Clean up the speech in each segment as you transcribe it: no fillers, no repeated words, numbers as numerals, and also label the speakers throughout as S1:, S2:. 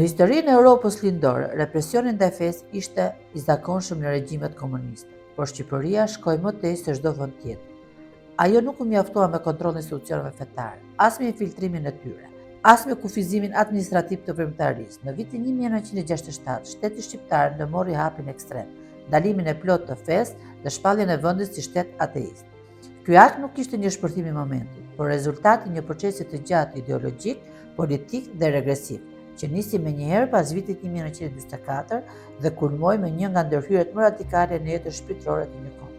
S1: historinë e Europës lindore, represionin ndaj fesë ishte i zakonshëm në regjimet komuniste, por Shqipëria shkoi më tej se çdo vend tjetër. Ajo nuk u mjaftua me kontrollin e institucioneve fetare, as me infiltrimin e tyre, as me kufizimin administrativ të veprimtarisë. Në vitin 1967, shteti shqiptar ndërmori hapin ekstrem, ndalimin e plotë të fesë dhe shpalljen e vendit si shtet ateist. Ky akt nuk ishte një shpërthim i momentit, por rezultati një procesi të gjatë ideologjik, politik dhe regresiv, që nisi menjëherë pas vitit 1944 dhe kulmoi me një nga ndërhyrjet më radikale në jetën shpirtërore të një kombë.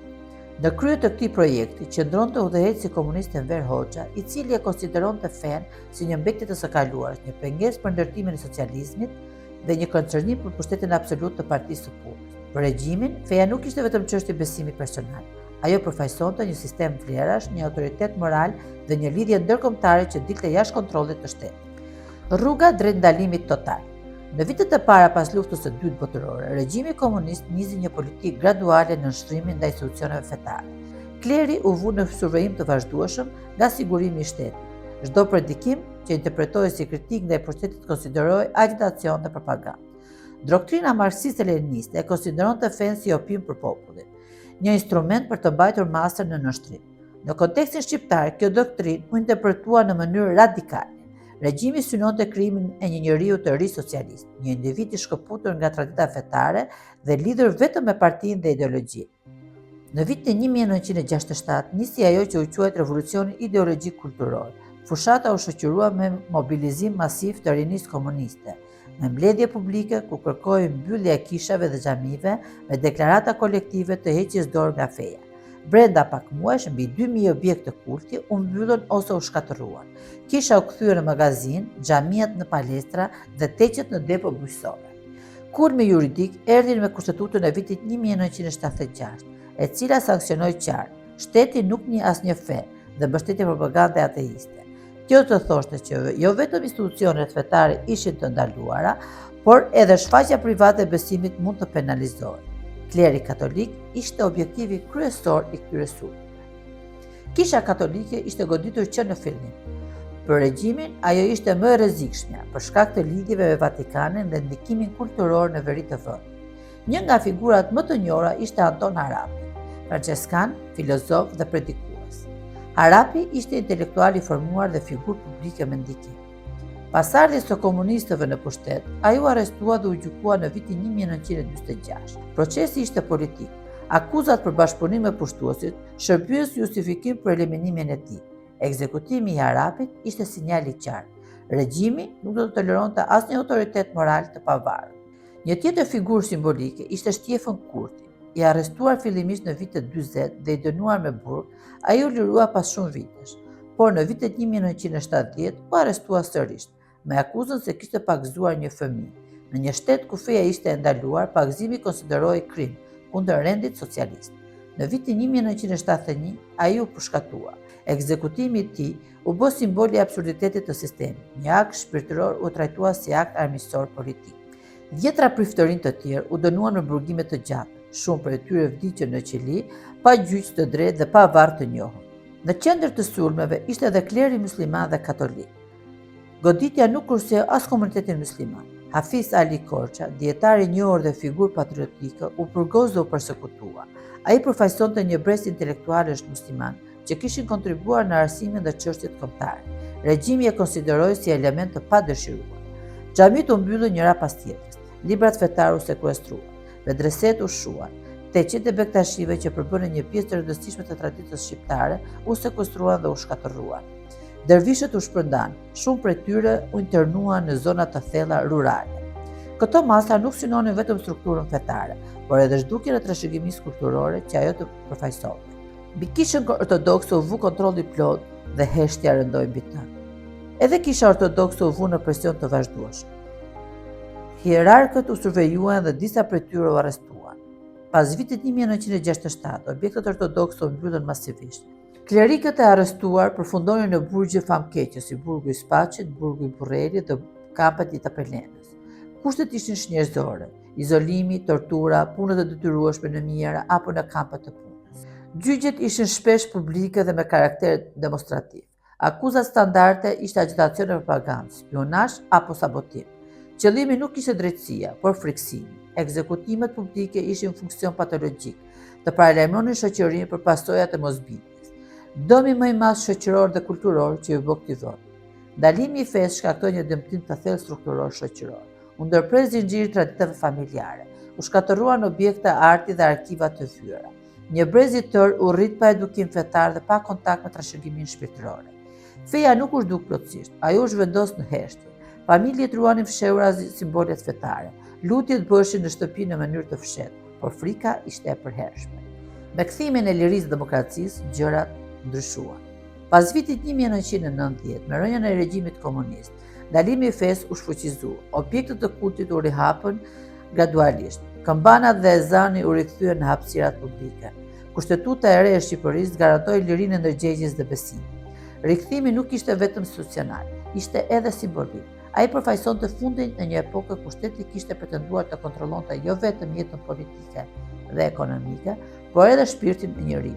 S1: Në krye të këtij projekti qëndronte udhëheqësi komunist Enver Hoxha, i cili e konsideronte fenë si një mbetje të së kaluarit, një pengesë për ndërtimin e socializmit dhe një koncernim për pushtetin absolut të Partisë së Punës. Për regjimin, feja nuk ishte vetëm çështje besimi personal. Ajo përfaqësonte një sistem vlerash, një autoritet moral dhe një lidhje ndërkombëtare që dilte jashtë kontrollit të shtetit. Rruga drejt ndalimit total. Në vitet e para pas luftës së dytë botërore, regjimi komunist nisi një politikë graduale në nshtrimin ndaj institucioneve fetare. Kleri u vu në survejim të vazhdueshëm nga sigurimi i shtetit. Çdo predikim që interpretohej si kritik ndaj pushtetit konsiderohej agitacion dhe propagandë. Doktrina marksiste-leniniste e konsideronte fenë si opim për popullin, një instrument për të mbajtur masën në nënshtrim. Në kontekstin shqiptar, kjo doktrinë u interpretua në mënyrë radikale. Regjimi synonte krijimin e një njeriu të ri socialist, një individ i shkëputur nga tradita fetare dhe lidhur vetëm me partinë dhe ideologjinë. Në vitin 1967 nisi ajo që u quajt revolucioni ideologjik kulturor. Fushata u shoqërua me mobilizim masiv të rinisë komuniste, me mbledhje publike ku kërkoi mbyllja e kishave dhe xhamive, me deklarata kolektive të heqjes dorë nga feja. Brenda pak muajsh, mbi 2000 objekte kulti u mbyllën ose u shkatëruan. Kisha u kthyer në magazin, xhamiat në palestra dhe teqet në depo bujqësore. Kulmi juridik erdhi me kushtetutën e vitit 1976, e cila sankcionoi qartë: shteti nuk njeh asnjë fe dhe mbështeti propagandën ateiste. Kjo të thoshte që jo vetëm institucionet fetare ishin të ndaluara, por edhe shfaqja private e besimit mund të penalizohej. Kleri katolik ishte objektivi kryesor i këtyre sulmeve. Kisha katolike ishte goditur që në fillim. Për regjimin, ajo ishte më e rrezikshmja për shkak të lidhjeve me Vatikanin dhe ndikimin kulturor në veri të vendit. Një nga figurat më të njohura ishte Anton Harapi, franceskan, filozof dhe predikues. Harapi ishte intelektual i formuar dhe figurë publike me ndikim. Pas ardhjes së komunistëve në pushtet, ai u arrestua dhe u gjykua në vitin 1946. Procesi ishte politik. Akuzat për bashkëpunim me pushtuesit shërbyen si justifikim për eliminimin e tij. Ekzekutimi i Harapit ishte sinjal i qartë. Regjimi nuk do të toleronte asnjë autoritet moral të pavarur. Një tjetër figurë simbolike ishte Shtjefën Kurti. I arrestuar fillimisht në vitet 40 dhe i dënuar me burg, ai u lirua pas shumë vitesh, por në vitet 1970 u arrestua sërish, me akuzën se kishte pagëzuar një fëmijë. Në një shtet ku feja ishte ndaluar, pagëzimi konsiderohej krim kundër rendit socialist. Në vitin 1971 ai u përshkatua. Ekzekutimi i tij u bë simbol i absurditetit të sistemit. Një akt shpirtëror u trajtua si akt armiqësor politik. Dhjetra priftërinj të tjerë u dënuan me burgime të gjata. Shumë prej tyre vdiqën në qeli, pa gjyq të drejtë dhe pa varr të njohur. Në qendër të sulmeve ishte edhe kleri musliman dhe katolik. Goditja nuk kurse as komunitetin musliman. Hafiz Ali Korça, dietar i njohur dhe figurë patriotike, u përgoz dhe u përsekutua. Ai përfaqësonte një brez intelektualësh musliman që kishin kontribuar në arsimin dhe çështjet kombëtare. Regjimi e konsideroi si element të padëshiruar. Xhamit u mbyllën njëra pas tjetrës, librat fetar u sekuestruan, medreset u shuan, teqet e bektashive që përbënin një pjesë të rëndësishme të traditës shqiptare u sekuestruan dhe u shkatërruan. Dervishët u shpërndan, shumë prej tyre u internuan në zona të thella rurale. Këto masa nuk synonin vetëm strukturën fetare, por edhe zhdukjen e trashëgimisë kulturore që ajo të përfaqësonte. Mbi kishën ortodokse u vu kontrolli plot dhe heshtja rëndoi mbi të. Edhe kisha ortodokse u vu në presion të vazhdueshëm. Hierarkët u survejuan dhe disa prej tyre u arrestuan. Pas vitit 1967, objektet ortodokse u mbyllën masivisht. Klerikët e arrestuar përfundonin në burgje famkeqe si burgu i Spaçit, burgu i Burrerit dhe kampet i Tapelenës. Kushtet ishin shnjërzore, izolimi, tortura, punët e detyrueshme në mjera apo në kampet të punës. Gjyqjet ishin shpesh publike dhe me karakter demonstrativ. Akuzat standarde ishte agitacion e propagandë, spionazh apo sabotim. Qëllimi nuk ishte drejtësia, por frikësimi. Ekzekutimet publike ishin funksion patologjik, të paralajmëronin shoqërinë për pasojat e mosbindjes. Dëmi më i madh shoqëror dhe kulturor që u bë këtij vëndi. Ndalimi i fesë shkaktoi një dëmtim të thellë strukturor shoqëror. U ndërprer zinxhiri traditave familjare, u shkatërruan objekte arti dhe arkiva të fyera. Një brez i tërë u rrit pa edukim fetar dhe pa kontakt me trashëgiminë shpirtërore. Feja nuk u zhduk plotësisht, ajo u zhvendos në heshtje. Familjet ruanin fshehura simbolet fetare. Lutjet bëheshin në shtëpi në mënyrë të fshehtë, por frika ishte e përhershme. Me kthimin e lirisë dhe demokracisë, gjërat ndryshuan. Pas vitit 1990, me rënien e regjimit komunist, ndalimi i fesë u shfuqizua. Objektet të kultit u rihapën gradualisht. Këmbanat dhe ezani u rikthyen në hapësirat publike. Kushtetuta e re e Shqipërisë garantoi lirinë e ndërgjegjes dhe besimit. Rikthimi nuk ishte vetëm institucional, ishte edhe simbolik. Ai përfaqësonte fundin e një epoke ku shteti kishte pretenduar të kontrollonte jo vetëm jetën politike dhe ekonomike, por edhe shpirtin e njeriu.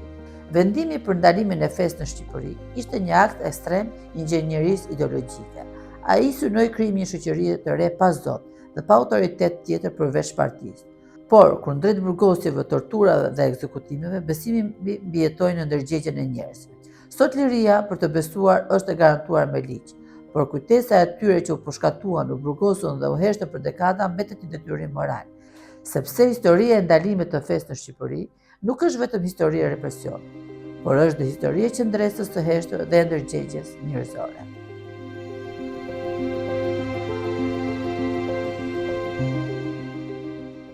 S1: Vendimi për ndalimin e fesë në Shqipëri ishte një akt ekstrem i inxhinierisë ideologjike. Ai synoi krijimin e një shoqërie të re pa zot dhe pa autoritet tjetër përveç partisë. Por, kundrejt burgosjeve, torturave dhe ekzekutimeve, besimi mbijetoi në ndërgjegjen e njerëzve. Sot liria për të besuar është e garantuar me ligj, por kujtesa e tyre që u përshkatuan, u burgosën dhe u heshtën për dekada mbetet një detyrim moral. Sepse historia e ndalimit të fesë në Shqipëri nuk është vetëm histori e represionit, por është dhe histori e qëndresës së heshtër dhe e ndërgjegjes njerëzore.